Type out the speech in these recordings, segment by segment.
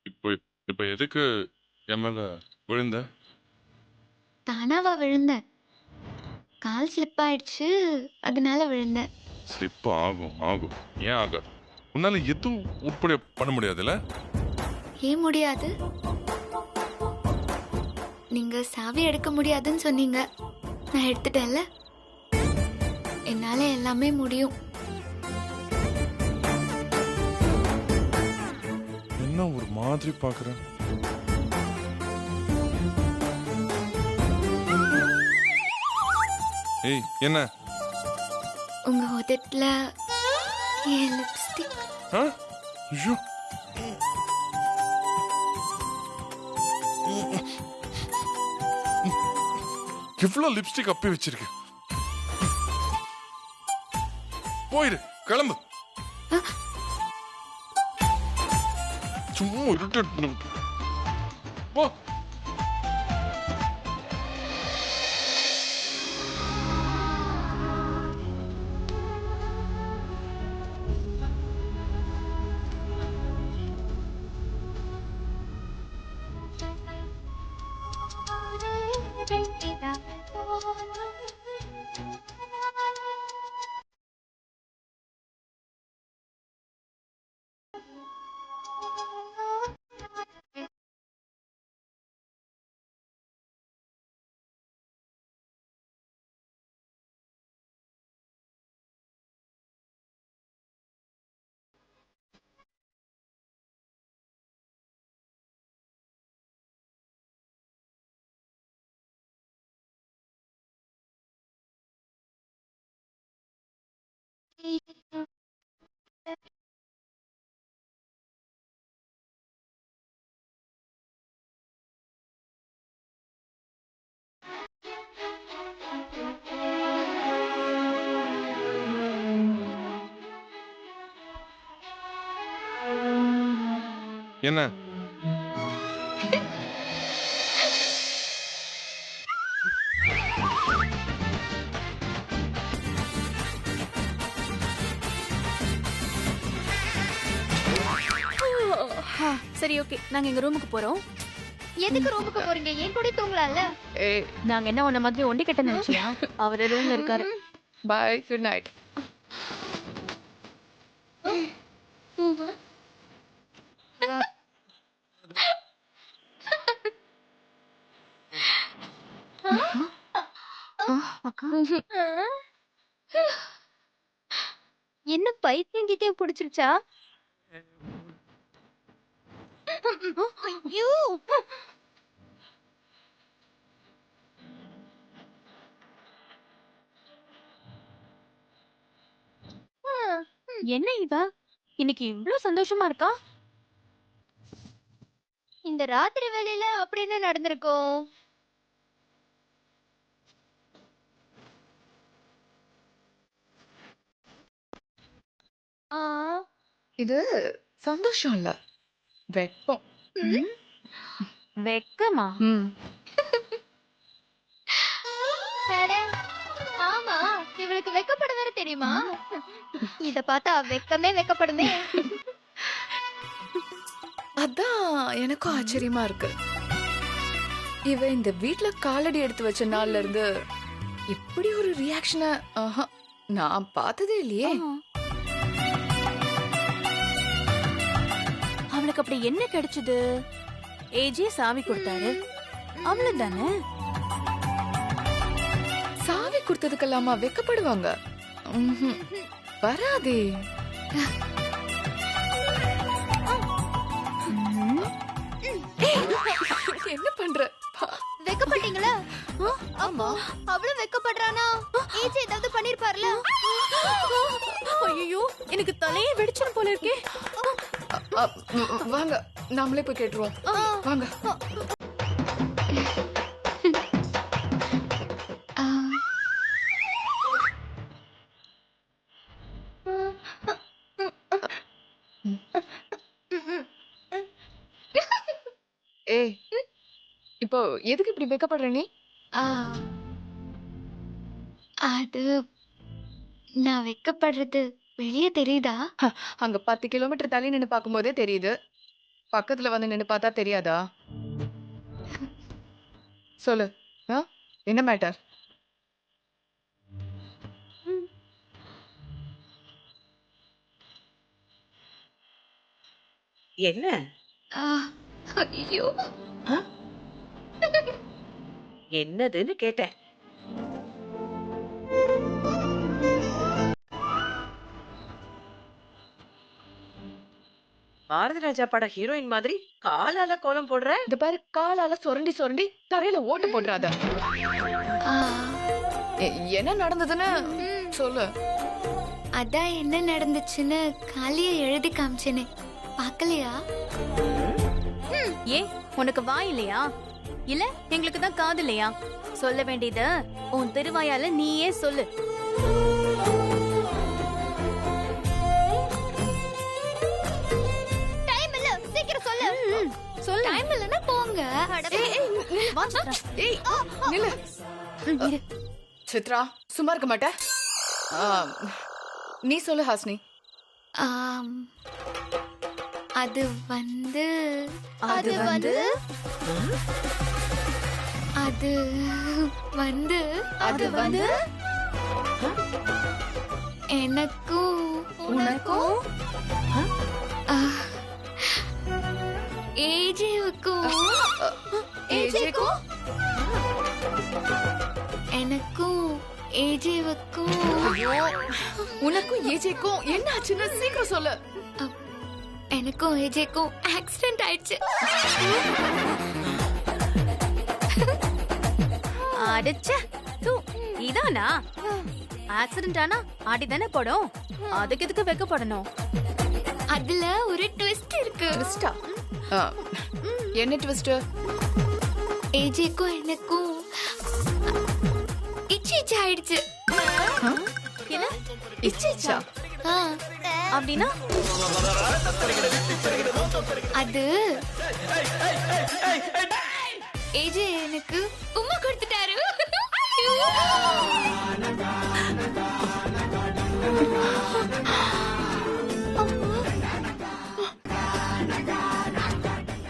இப்போ இப்போ எதுக்கு என் மேல விழுந்த? தானாவா விழுந்தேன். கால் ஸ்லிப் ஆயிடுச்சு, அதனால விழுந்தேன். ஸ்லிப் ஆகும் ஆகும். ஏன் ஆகாது? உன்னால எதுவும் உருப்படியா பண்ண முடியாதுல்ல? ஏன் முடியாது? நீங்க சாவி எடுக்க முடியாதுன்னு சொன்னீங்க. நான் எடுத்துட்டேன்ல. என்னால எல்லாமே முடியும். என்ன ஒரு மாதிரி பாக்குறேன். ஏய் என்ன? உங்க உதட்டுல என் லிப்ஸ்டிக். ஐயோ எவ்வளவு லிப்ஸ்டிக் அப்பி வச்சிருக்க. போயிரு, கிளம்பு. சும்மா இருட்டு போ. என்ன? சரி ஓகே, நாங்க எங்க ரூமுக்கு போறோம். எதுக்கு ரூமுக்கு போறீங்க? ஏன் கூட தூங்கலாம்ல? ஏய், நாங்க என்ன உன்ன மாதிரி ஒண்டி கட்ட நினைச்சியா? அவர் ரூம்ல இருக்காரு. bye, good night. என்ன பைத்தியம் கிட்டே பிடிச்சிருச்சா? ஐயோ! என்ன இவ இன்னைக்கு இவ்ளோ சந்தோஷமா இருக்கா? இந்த ராத்திரி வேளையில அப்படி என்ன நடந்திருக்கும்? ஆ, இது சந்தோஷம் இல்ல, வெட்கம். வெக்கமா? ம். அட, ஆமா, இவளுக்கு வெக்கப்பட வேற தெரியுமா? இத பார்த்தா வெக்கமே வெக்கப்படுமே. அதான் எனக்கும் ஆச்சரியமா இருக்கு. இவ இந்த வீட்ல காலடி எடுத்து வச்ச நாள்ல இருந்து இப்படி ஒரு ரியாக்ஷனை நான் பார்த்ததே இல்லையே. அவளுக்கு அப்படி என்ன கிடைச்சது? ஏஜே சாவி கொடுத்தாரு, அவ்வளவுதானே. சாவி கொடுத்ததுக்கெல்லாமா வெக்கப்படுவாங்க? ம்ஹும். வராதே. என்ன பண்ற? வெக்கப்பட்டீங்களா? ஆமா. அவ்வளவு வெக்கப்படுறானா? ஏஜே ஏதாவது பண்ணிருப்பார்ல? ஐயோ, எனக்கு தலையே வெடிச்சிரும் போல இருக்கே. வாங்க, நாமளே போய் கேட்டுருவோம். வாங்க. ஏய், இப்போ எதுக்கு இப்படி வெக்கப்படுற நீ? அது நான் வெக்கப்படுறது வெளியே தெரியுதா? அங்க 10 கிலோமீட்டர் தள்ளி நின்னு பார்க்கும்போதே தெரியுது. பக்கத்துல வந்து நின்னு பார்த்தா தெரியாதா? சொல்லு. என்ன மேட்டர்? என்ன? ஐயோ, என்னதுன்னு கேட்டேன். பாரதி ராஜா பட ஹீரோயின் மாதிரி காலால கோலம் போடுற. இந்த பாரு, காலால சொரண்டி சொரண்டி தரையில ஓட்டு போட்டுறாத. என்ன நடந்ததுன்னு சொல்லு. அதான் என்ன நடந்துச்சுன்னு காலிய எழுதி காமிச்சேனே, பாக்கலையா? ஏன் உனக்கு வாய் இல்லையா? இல்ல எங்களுக்கு தான் காது இல்லையா? சொல்ல வேண்டியத உன் திருவாயால நீயே சொல்லு. டைம் இல்ல, சீக்கிரம் சொல்லு. சொல்லு. டைம் இல்லன்னா போங்க. வா சித்ரா. ஏய், நில்லு. இரு. சித்ரா, சும்மா இருக்க மாட்ட? நீ சொல்லு ஹாஸ்னி. அது வந்து அது வந்து அது வந்து அது வந்து எனக்கும் உனக்கும் ஏஜேவுக்கும் ஏஜேக்கும் எனக்கும் ஏஜேவுக்கும் உனக்கும் ஏஜேக்கும் என்ன ஆச்சுன்னு சீக்கிரம் சொல்லு. எனக்கும் ஏஜேக்கும் ஆக்சிடென்ட் ஆயிடுச்சு. அடிச்சே தூ. இதானா ஆக்சிடென்ட் ஆனா ஆடி தானே போடும். அதுக்கு எதுக்கு வெக்கப்படணும்? அதுல ஒரு ட்விஸ்ட் இருக்கு. ட்விஸ்டா? என்ன ட்விஸ்ட்? ஏஜேக்கும் எனக்கும் இச்சி ஆயிடுச்சு. என்ன இச்சா? அப்படின்னா அது ஏஜே எனக்கு உம்மா கொடுத்துட்டாரு.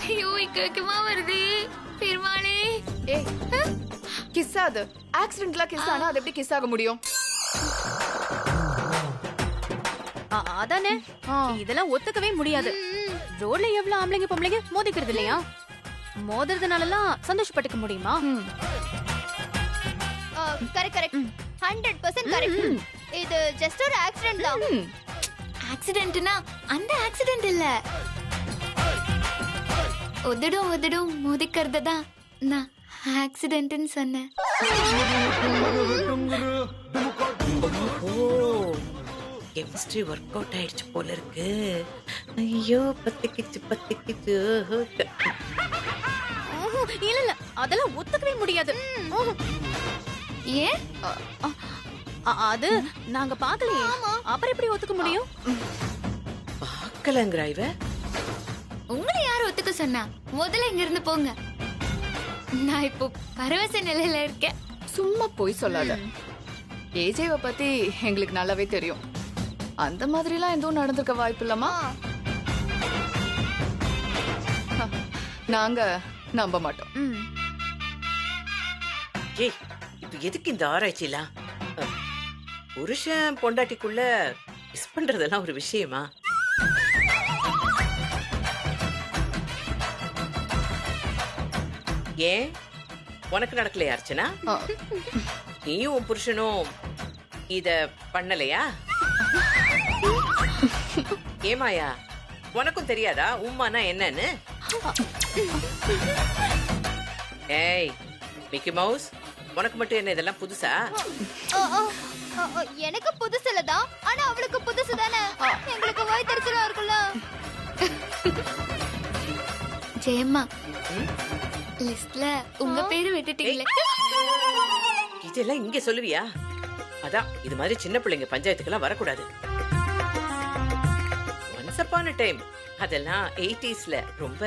ஐயோ, இக்கமா வருது பெருமாளே. ஏய், கிஸ் ஆது. ஆக்சிடென்ட்ல கிஸ் ஆனா அது எப்படி கிஸ் ஆக முடியும்? அதானே, இதெல்லாம் ஒத்துக்கவே முடியாது. ரோட்ல எவ்வளவு ஆம்பளைங்க பொம்பளைங்க மோதிக்கிறது இல்லையா? மோதுறதுனாலலாம் சந்தோஷப்பட்டுக்க முடியுமா? Correct correct, 100% correct. இது ஜஸ்ட் ஒரு ஆக்சிடென்ட் தான். ஆக்சிடென்ட்னா அந்த ஆக்சிடென்ட் இல்ல, உதடும் மோதிக்கிறது தான் நான் ஆக்சிடென்ட்னு சொன்னேன். கெமிஸ்ட்ரி ஒர்க் அவுட் ஆயிடுச்சு போல இருக்கு. ஐயோ, பத்திக்கிச்சு. இல்ல அதெல்லாம் ஒத்துக்கவே முடியாது. ஏன்? அது நாங்க பாக்கலையே, அப்புறம் எப்படி ஒத்துக்க முடியும்? பாக்கலங்கறா இவ. உங்களை யார் ஒத்துக்க சொன்னா? முதல்ல இங்க இருந்து போங்க. நான் இப்போ பரவச நிலையில இருக்கேன். சும்மா போய் சொல்லாத. ஏஜேவை பத்தி எங்களுக்கு நல்லாவே தெரியும். அந்த மாதிரிலாம் எதுவும் நடந்திருக்க வாய்ப்பு இல்லமா? நாங்க நம்ப மாட்டோம். ஏய், இப்ப எதுக்கு இந்த ஆராய்ச்சிலாம்? புருஷன் பொண்டாட்டிக்குள்ள மிஸ் பண்றதெல்லாம் ஒரு விஷயமா? ஏன் உனக்கு நடக்கலையா அர்ச்சனா? ஆ, நீயும் உன் புருஷனும் இத பண்ணலையா? ஏமாயா, உனக்கும் தெரியாதா உம்மானா என்னன்னு? ஏய் மிக்கி மவுஸ், உனக்கு மட்டும் என்ன இதெல்லாம் புதுசா? எனக்கு புதுசு இல்லதான், ஆனா அவளுக்கு புதுசு தானே. எங்களுக்கு வயிற்றுச்சலா இருக்குல்ல. ஜெயம்மா, லிஸ்ட்ல உங்க பேரு விட்டுட்டீங்களே. இதெல்லாம் இங்க சொல்லுவியா? அதான் இது மாதிரி சின்ன பிள்ளைங்க பஞ்சாயத்துக்கெல்லாம் வரக்கூடாது. ஒன்ஸ் அப்பான் a டைம் அதெல்லாம் 80sல ரொம்ப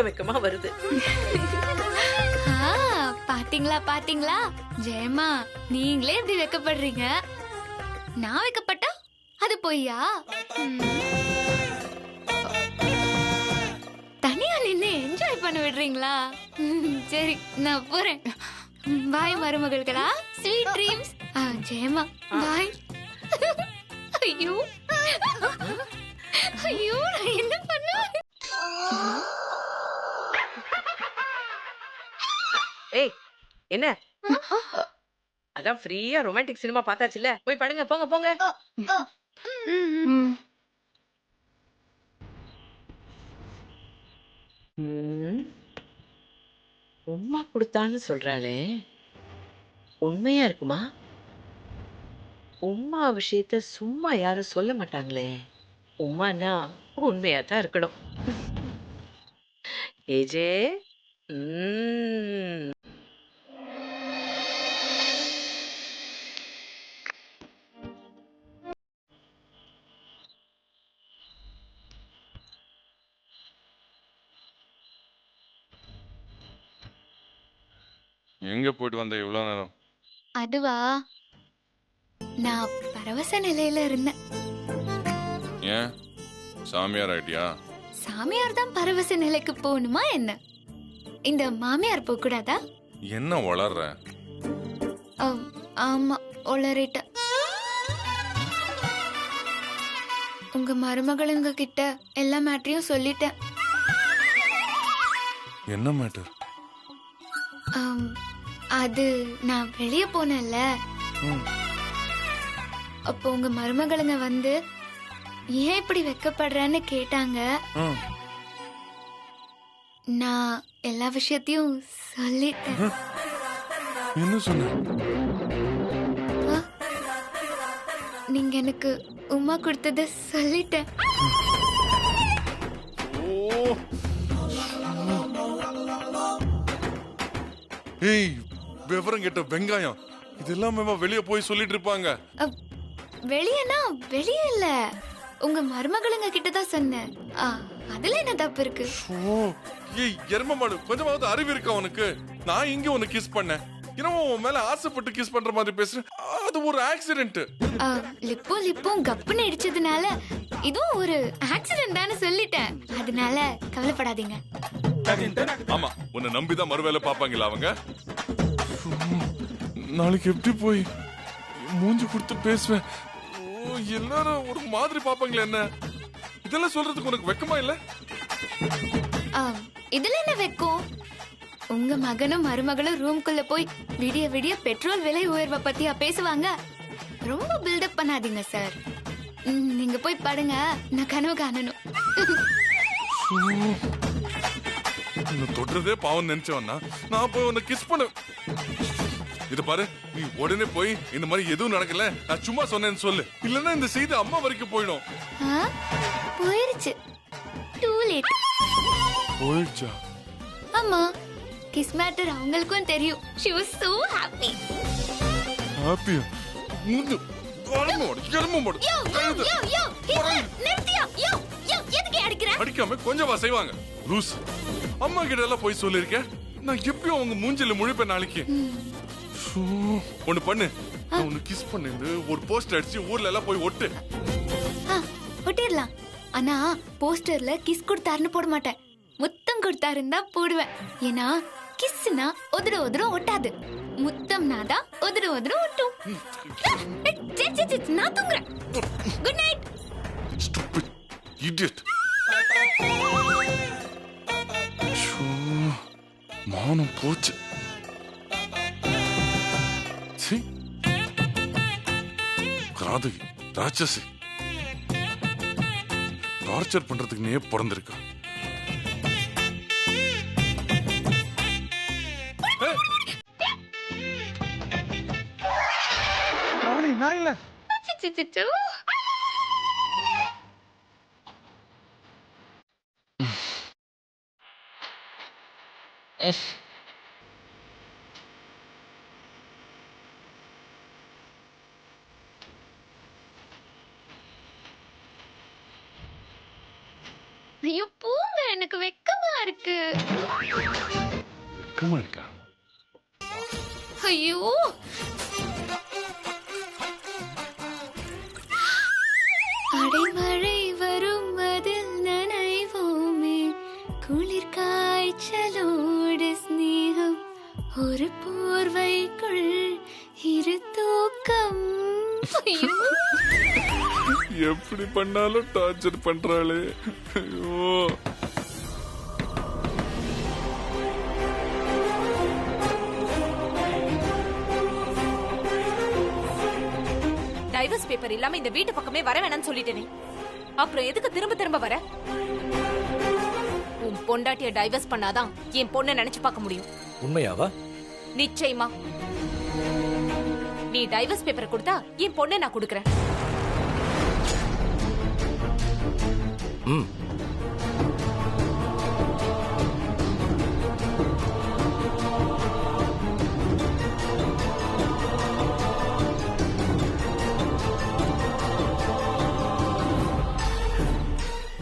வெக்கமா வருது. பாத்தீங்களா பாத்தீங்களா ஜெயம்மா, நீங்களே இப்படி வெக்கப்படுறீங்க. நான் வெக்கப்பட்டா அது பொய்யா? தனியா நின்னு என்ஜாய் பண்ண விடுறீங்களா? சரி நான் போறேன். பாய் மருமகள்களா, ஸ்வீட் ட்ரீம்ஸ். ஜெயம்மா பாய். ஐயோ ஐயோ, நான் என்ன பண்ண? ஏய் என்ன? அதான் ஃப்ரீயா ரொமான்டிக் சினிமா பார்த்தாச்சுல, போய் படுங்க, போங்க போங்க. ம். உம்மா கொடுத்தான்னு சொல்றாளே, உண்மையா இருக்குமா? உம்மா விஷயத்த சும்மா யாரும் சொல்ல மாட்டாங்களே. உம்மானா உண்மையா தான் இருக்கணும். ஏஜே. எங்க போயிட்டு வந்த இவ்வளவு நேரம்? அதுவா, நான் பரவச நிலையில இருந்தேன். ஏன் சாமியார் ஆயிட்டியா? சாமியார் தான் பரவச நிலைக்கு போகணுமா என்ன? இந்த மாமியார் போக கூடாதா? என்ன வளர்ற? ஆமா, உளறிட்ட. உங்க மருமகளுங்க கிட்ட எல்லா மேட்டரையும் சொல்லிட்டேன். என்ன மேட்டர்? அது நான் வெளிய போனேன்ல, அப்போ உங்க மருமகளுங்க வந்து ஏன் இப்படி வெக்கப்படுறேன்னு கேட்டாங்க. நான் எல்லா விஷயத்தையும் சொல்லிட்டேன். என்ன சொன்ன? நீங்க எனக்கு உமா கொடுத்தத சொல்லிட்டேன். ஏய் விவரம் கேட்ட வெங்காயம், இதெல்லாம் வெளியே போய் சொல்லிட்டு இருப்பாங்க. வெளியனா வெளியே இல்ல, உங்க மருமகளுங்க கிட்டதான் சொன்னேன். அதுல என்ன தப்பு இருக்கு? ஏய் எரும மாடு, கொஞ்சமாவது அறிவு இருக்கா உனக்கு? நான் இங்க உன்னை கிஸ் பண்ணேன், என்னமோ உன் மேல ஆசைப்பட்டு கிஸ் பண்ற மாதிரி பேசுறேன். அது ஒரு ஆக்சிடென்ட். லிப்பும் கப்புன்னு இடிச்சதுனால இதுவும் ஒரு ஆக்சிடென்ட் தானே சொல்லிட்டேன். அதனால கவலைப்படாதீங்க. ஆமா, உன்னை நம்பிதான் மறுவேளை பாப்பாங்களா அவங்க? நாளைக்கு எப்படி போய் மூஞ்சி கொடுத்து பேசுவேன்? எல்லாரும் ஒரு மாதிரி பாப்பாங்களே என்ன? இதெல்லாம் சொல்றதுக்கு உனக்கு வெக்கமா இல்ல? இதுல என்ன வெக்கம்? உங்க மகனும் மருமகளும் ரூம்குள்ள போய் விடிய விடிய பெட்ரோல் விலை உயர்வை பத்தியா பேசுவாங்க? ரொம்ப பில்டப் பண்ணாதீங்க சார். நீங்க போய் படுங்க, நான் கனவு காணணும். தொடுறதே பாவம் நினைச்சவன்னா நான் போய் உன்னை கிஸ் பண்ண. இது பாரு, நீ உடனே போய் இந்த மாதிரி எதுவும் நடக்கல, நான் சும்மா சொன்னேன்னு சொல்லு. இல்லன்னா இந்த செய்தி அம்மா வரைக்கும் போயிடும். போயிருச்சு. Too late. போயிடுச்சா? ஆமா, கிஸ் மேட்டர் அவங்களுக்கும் தெரியும். she was so happy. ஹாப்பியா? மூந்து எலும்பு மாடு. அடிக்காம கொஞ்சமா செய்வாங்க. லூஸ். அம்மா கிட்ட எல்லாம் போய் சொல்லிருக்கேன். நான் எப்பயும் அவங்க மூஞ்சில முழிப்பேன் நாளைக்கு. ஒண்ணு பண்ணு, நான் உன்னை கிஸ் பண்ணு, ஒரு போஸ்டர் அடிச்சு ஊர்ல எல்லாம் போய் ஒட்டு. ஒட்டிடலாம். ஆனா போஸ்டர்ல கிஸ் கொடுத்தாருன்னு போட மாட்டேன், முத்தம் கொடுத்தாருன்னு தான் போடுவேன். ஏன்னா கிஸ்னா உதட உதட ஒட்டாது, முத்தம்னா தான் உதட உதட ஒட்டும். நான் தூங்குறேன். Good night. Stupid idiot. மானம் போச்சு. சீ. காதகி ராட்சசி டார்ச்சர் பண்றதுக்கு நீ பிறந்திருக்கா. நான் இல்ல. ஐயோ போங்க, எனக்கு வெக்கமா இருக்கு. வெக்கமா இருக்கா? ஐயோ அடைமழை வரும் அதில் நனைவோமே, குளிர் காய்ச்சலோடு ஸ்நேகம், ஒரு போர்வைக்குள் இரு தூக்கம். ஐயோ எப்படி பண்ணாலும் டார்ச்சர் பண்றாளே. ஐயோ டைவர்ஸ் பேப்பர் இல்லாம இந்த வீட்டு பக்கமே வர வேணாம்னு சொல்லிட்டேனே, அப்புறம் எதுக்கு திரும்ப திரும்ப வர? உன் பொண்டாட்டிய டைவர்ஸ் பண்ணாதான் என் பொண்ணை நினைச்சு பார்க்க முடியும். உண்மையாவா? நிச்சயமா. நீ டைவர்ஸ் பேப்பர் கொடுத்தா என் பொண்ணை நான் கொடுக்கறேன். ம்.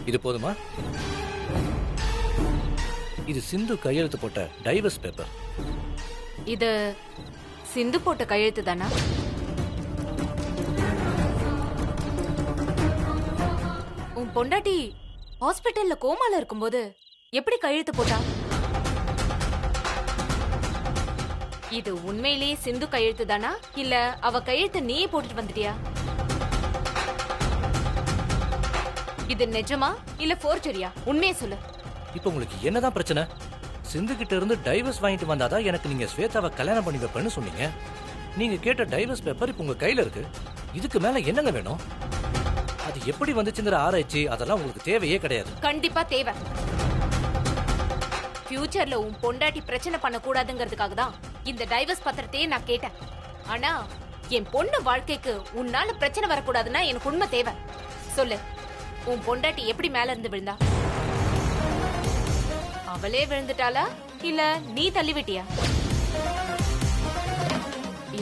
இது போதுமா? இது சிந்து கையெழுத்து போட்ட டைவர்ஸ் பேப்பர். இது சிந்து போட்ட கையெழுத்து தானா? உன் பொண்டாட்டி ஹாஸ்பிட்டல்ல கோமால இருக்கும்போது எப்படி கையெழுத்து போட்டா? இது உண்மையிலேயே சிந்து கையெழுத்து தானா, இல்ல அவ கையெழுத்து நீயே போட்டுட்டு வந்துட்டியா? இது நிஜமா இல்ல ஃபோர்ஜரியா? உண்மையை சொல்லு. இப்போ உங்களுக்கு என்னதான் பிரச்சனை? சிந்து கிட்ட இருந்து டைவர்ஸ் வாங்கிட்டு வந்தாதான் எனக்கு நீங்க ஸ்வேதாவை கல்யாணம் பண்ணி வைப்பேன்னு சொன்னீங்க. நீங்க கேட்ட டைவர்ஸ் பேப்பர் இப்போ உங்க கையில இருக்கு. இதுக்கு மேல என்னங்க வேணும்? அது எப்படி வந்துச்சுங்கிற ஆராய்ச்சி அதெல்லாம் உங்களுக்கு தேவையே கிடையாது. கண்டிப்பா தேவை. ஃபியூச்சர்ல உன் பொண்டாட்டி பிரச்சனை பண்ண கூடாதுங்கிறதுக்காக தான் இந்த டைவர்ஸ் பத்திரத்தையே நான் கேட்டேன். ஆனா என் பொண்ணு வாழ்க்கைக்கு உன்னால பிரச்சனை வரக்கூடாதுன்னா எனக்கு உண்மை தேவை. சொல்லு, உன் பொண்டாட்டி எப்படி மேல இருந்து விழுந்தா? அவளே விழுந்துட்டாளா இல்ல நீ தள்ளி விட்டியா?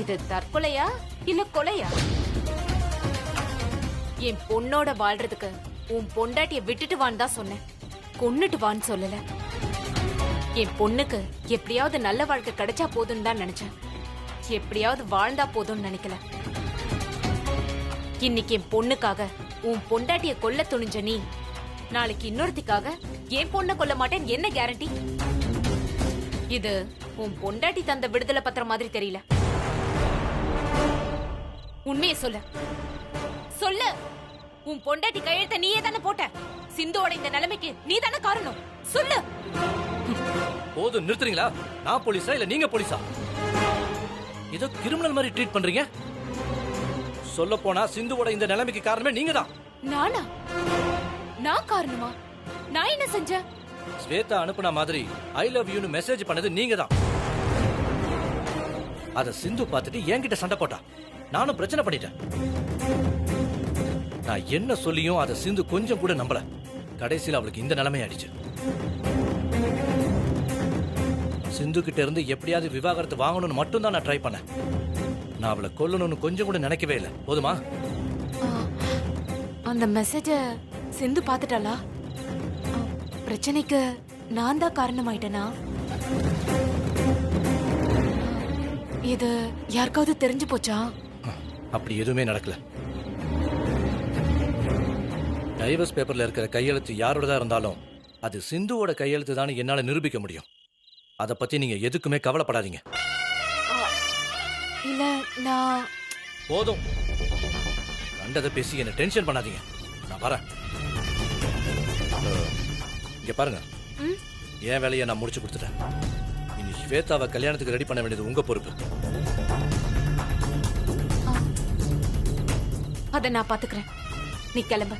இது தற்கொலையா இல்ல கொலையா? என் பொண்ணோட வாழ்றதுக்கு உன் பொண்டாட்டிய விட்டுட்டு வான்னு தான் சொன்னேன், கொன்னுட்டு வான்னு சொல்லல. என் பொண்ணுக்கு எப்படியாவது நல்ல வாழ்க்கை கிடைச்சா போதும்னு தான் நினைச்சேன். எப்படியாவது வாழ்ந்தா போதும்னு நினைக்கல. இன்னைக்கு என் பொண்ணுக்காக உன் பொண்டாட்டிய கொல்ல துணிஞ்ச நீ, நாளைக்கு இன்னொருத்திக்காக என் பொண்ணை கொல்ல மாட்டேன் என்ன கேரண்டி? இது உன் பொண்டாட்டி தந்த விடுதலை பத்திரம் மாதிரி தெரியல. உண்மையை சொல்ல சொல்ல. உன் பொண்டாட்டி கையெழுத்த நீயே தானே போட்ட. சிந்துவோட இந்த நிலைமைக்கு நீ தானே காரணம். சொல்லு. போதும், நிறுத்துறீங்களா? நான் போலீஸா இல்ல நீங்க போலீஸா? ஏதோ கிரிமினல் மாதிரி ட்ரீட் பண்றீங்க. சொல்ல போனா சிந்துவோட இந்த நிலைமைக்கு காரணமே நீங்க தான். நானா? நான் காரணமா? நான் என்ன செஞ்சேன்? ஸ்வேதா அனுப்புன மாதிரி ஐ லவ் யூன்னு மெசேஜ் பண்ணது நீங்க தான். அத சிந்து பார்த்துட்டு என்கிட்ட சண்டை போட்டா. நானும் பிரச்சனை பண்ணிட்டேன். நான் என்ன சொல்லியும் அத சிந்து கொஞ்சம் கூட நம்பல. கடைசியில் அவளுக்கு இந்த நிலைமை ஆயிடுச்சு. சிந்து கிட்ட இருந்து எப்படியாவது விவாகரத்து வாங்கணும்னு மட்டும் தான் நான் ட்ரை பண்ணேன். நான் அவளை கொல்லணும்னு கொஞ்சம் கூட நினைக்கவே இல்லை. போதுமா? அந்த மெசேஜ சிந்து பாத்துட்டாளா? பிரச்சனைக்கு நான் தான் காரணமாயிட்டேனா? இது யாருக்காவது தெரிஞ்சு போச்சா? அப்படி எதுவுமே நடக்கல. டைவர்ஸ் பேப்பர்ல இருக்கிற கையெழுத்து யாரோடதா இருந்தாலும் அது சிந்துவோட கையெழுத்து தான் என்னால நிரூபிக்க முடியும். அத பத்தி நீங்க எதுக்குமே கவலைப்படாதீங்க. இல்ல நான் போதும், கண்டதை பேசி என்ன டென்ஷன் பண்ணாதீங்க. நான் வரேன். இங்க பாருங்க, என் வேலையை நான் முடிச்சு கொடுத்துட்டேன். ஸ்வேதாவை கல்யாணத்துக்கு ரெடி பண்ண வேண்டியது உங்க பொறுப்பு. அத நான் பாத்துக்கிறேன். நீ கிளம்பு.